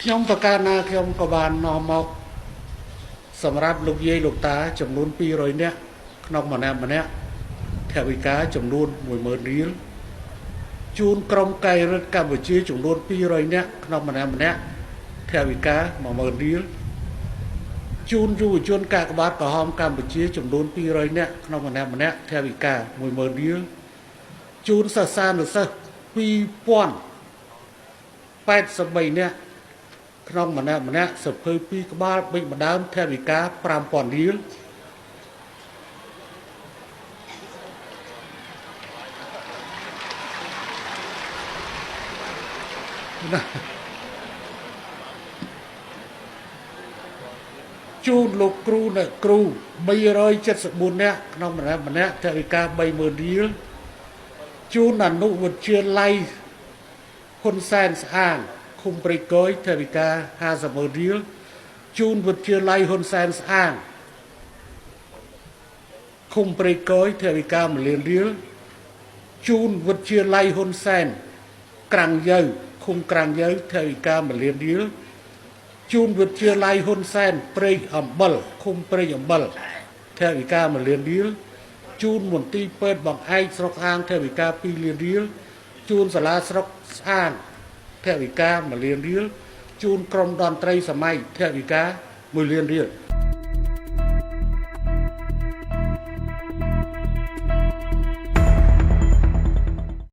ខ្ញុំប្រកាសណាខ្ញុំក៏បាននាំមកសម្រាប់លោកយាយលោកតាចំនួន200នាក់ក្នុងម្នាក់ថវិកាចំនួន10000រៀលជូនក្រុមកែរិទ្ធកម្ពុជាចំនួន200នាក់ក្នុងម្នាក់ថវិកា10000រៀលជូនយុវជនកាកបាទក្រហមកម្ពុជាចំនួន200នាក់ក្នុងម្នាក់ថវិកា10000រៀលជូនសិស្សានុសិស្ស2083នាក់ក្នុងម្នាក់សភើ2ក្បាលបិញម្ដើមថវិកា5000រៀលជូនលោកគ្រូអ្នកគ្រូ374នាក់ក្នុងម្នាក់ថវិកា30000រៀលជូនអនុវិទ្យាល័យហ៊ុនសែនស្អាងឃុំព្រៃកយថវិកា500,000រៀលជូនវិទ្យាល័យហ៊ុនសែនស្អាងឃុំព្រៃកយថវិកា1លានរៀលជូនវិទ្យាល័យហ៊ុនសែនក្រាំងយើឃុំក្រាំងយើថវិកា1លានរៀលជូនវិទ្យាល័យហ៊ុនសែនព្រៃអំបិលឃុំព្រៃអំបិលថវិកា1លានរៀលជូនមន្ទីរពេទ្យបង្អែកស្រុកអាងថវិកា2លានរៀលជូនសាលាស្រុកស្អាងថវិកា1លានរៀលជូនក្រុមតន្ត្រីសម័យថវិកា1លានរៀល